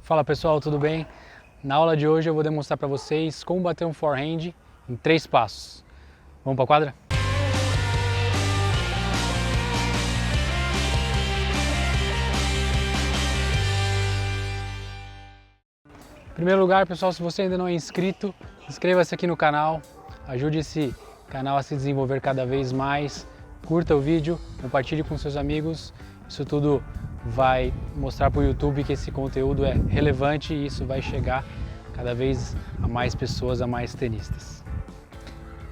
Fala pessoal, tudo bem? Na aula de hoje eu vou demonstrar para vocês como bater um forehand em 3 passos. Vamos para a quadra? Em primeiro lugar, pessoal, se você ainda não é inscrito, inscreva-se aqui no canal, ajude esse canal a se desenvolver cada vez mais, curta o vídeo, compartilhe com seus amigos, isso tudo vai mostrar para o YouTube que esse conteúdo é relevante e isso vai chegar cada vez a mais pessoas, a mais tenistas.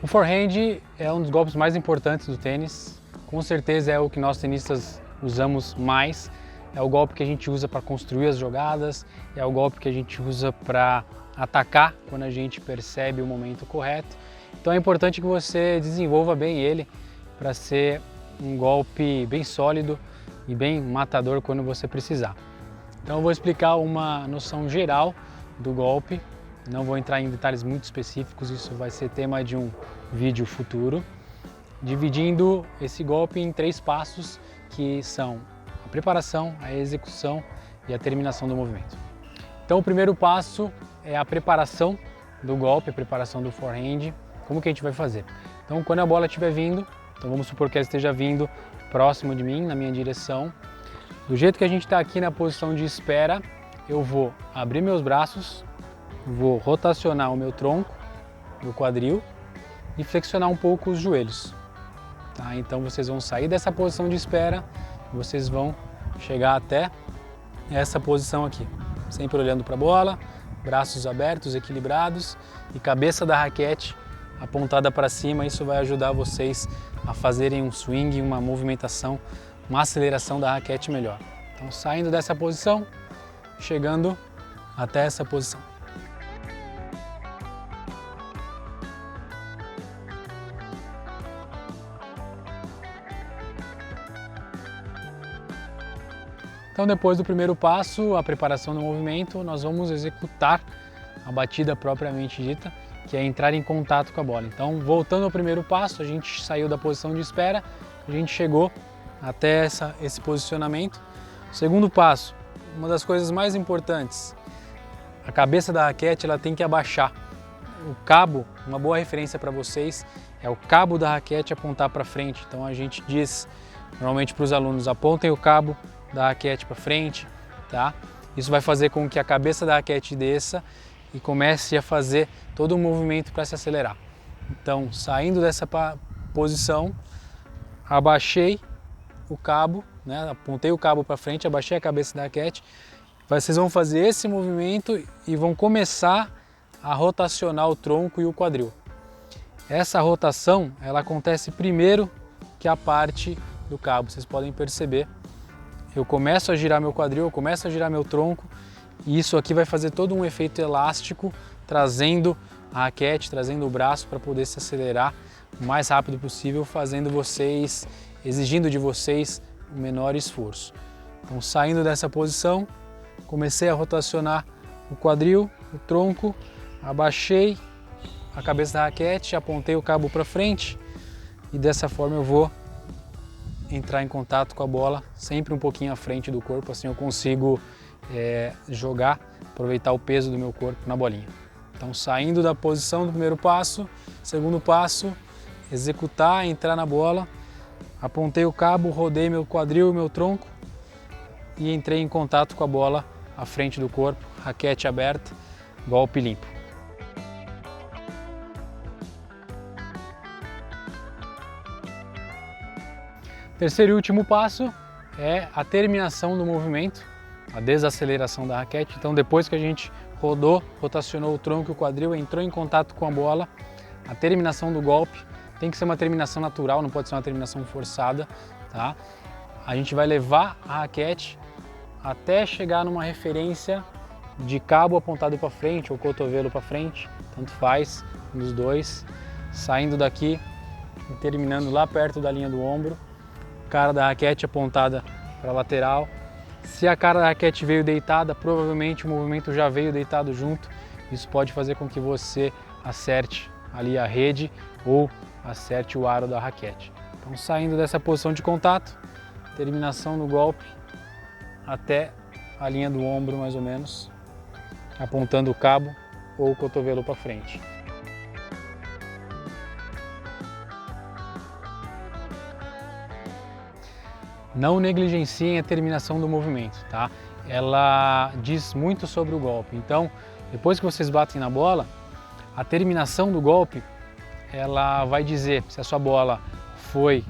O forehand é um dos golpes mais importantes do tênis, com certeza é o que nós tenistas usamos mais, é o golpe que a gente usa para construir as jogadas, é o golpe que a gente usa para atacar quando a gente percebe o momento correto. Então é importante que você desenvolva bem ele para ser um golpe bem sólido e bem matador quando você precisar. Então eu vou explicar uma noção geral do golpe, não vou entrar em detalhes muito específicos, isso vai ser tema de um vídeo futuro, dividindo esse golpe em 3 passos que são a preparação, a execução e a terminação do movimento. Então o primeiro passo é a preparação do golpe, a preparação do forehand. Como que a gente vai fazer? Então quando a bola estiver vindo, então vamos supor que ela esteja vindo próximo de mim, na minha direção, do jeito que a gente está aqui na posição de espera, eu vou abrir meus braços, vou rotacionar o meu tronco, meu quadril e flexionar um pouco os joelhos. Tá? Então vocês vão sair dessa posição de espera, vocês vão chegar até essa posição aqui, sempre olhando para a bola, braços abertos, equilibrados e cabeça da raquete apontada para cima. Isso vai ajudar vocês a fazerem um swing, uma movimentação, uma aceleração da raquete melhor. Então saindo dessa posição, chegando até essa posição. Então depois do primeiro passo, a preparação do movimento, nós vamos executar a batida propriamente dita, que é entrar em contato com a bola. Então voltando ao primeiro passo, a gente saiu da posição de espera, a gente chegou até esse posicionamento. Segundo passo, uma das coisas mais importantes, a cabeça da raquete ela tem que abaixar. O cabo, uma boa referência para vocês, é o cabo da raquete apontar para frente. Então a gente diz normalmente para os alunos, apontem o cabo da raquete para frente, tá? Isso vai fazer com que a cabeça da raquete desça e comece a fazer todo o movimento para se acelerar. Então, saindo dessa posição, abaixei o cabo, né? Apontei o cabo para frente, abaixei a cabeça da raquete. Vocês vão fazer esse movimento e vão começar a rotacionar o tronco e o quadril. Essa rotação, ela acontece primeiro que a parte do cabo. Vocês podem perceber. Eu começo a girar meu quadril, eu começo a girar meu tronco e isso aqui vai fazer todo um efeito elástico, trazendo a raquete, trazendo o braço para poder se acelerar o mais rápido possível, exigindo de vocês o menor esforço. Então saindo dessa posição, comecei a rotacionar o quadril, o tronco, abaixei a cabeça da raquete, apontei o cabo para frente e dessa forma eu vou entrar em contato com a bola sempre um pouquinho à frente do corpo, assim eu consigo jogar, aproveitar o peso do meu corpo na bolinha. Então saindo da posição do primeiro passo, segundo passo, executar, entrar na bola, apontei o cabo, rodei meu quadril, meu tronco e entrei em contato com a bola à frente do corpo, raquete aberta, golpe limpo. Terceiro e último passo é a terminação do movimento, a desaceleração da raquete. Então depois que a gente rotacionou o tronco e o quadril, entrou em contato com a bola, a terminação do golpe tem que ser uma terminação natural, não pode ser uma terminação forçada, tá? A gente vai levar a raquete até chegar numa referência de cabo apontado para frente ou cotovelo para frente, tanto faz, um dos dois, saindo daqui e terminando lá perto da linha do ombro. Cara da raquete apontada para a lateral. Se a cara da raquete veio deitada, provavelmente o movimento já veio deitado junto. Isso pode fazer com que você acerte ali a rede ou acerte o aro da raquete. Então saindo dessa posição de contato, terminação do golpe até a linha do ombro mais ou menos. apontando o cabo ou o cotovelo para frente. Não negligenciem a terminação do movimento, tá? Ela diz muito sobre o golpe. Então, depois que vocês batem na bola, a terminação do golpe, ela vai dizer se a sua bola foi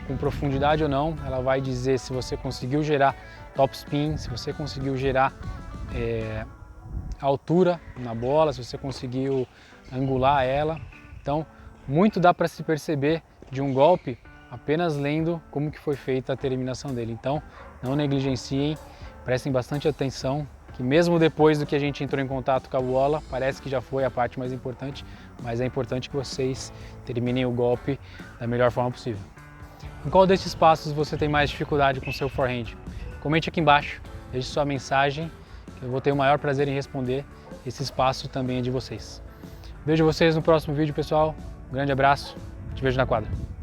com profundidade ou não, ela vai dizer se você conseguiu gerar topspin, se você conseguiu gerar altura na bola, se você conseguiu angular ela. Então, muito dá para se perceber de um golpe apenas lendo como que foi feita a terminação dele. Então, não negligenciem, prestem bastante atenção, que mesmo depois do que a gente entrou em contato com a bola, parece que já foi a parte mais importante, mas é importante que vocês terminem o golpe da melhor forma possível. Em qual desses passos você tem mais dificuldade com seu forehand? Comente aqui embaixo, deixe sua mensagem, que eu vou ter o maior prazer em responder. Esse espaço também é de vocês. Vejo vocês no próximo vídeo, pessoal. Um grande abraço, te vejo na quadra.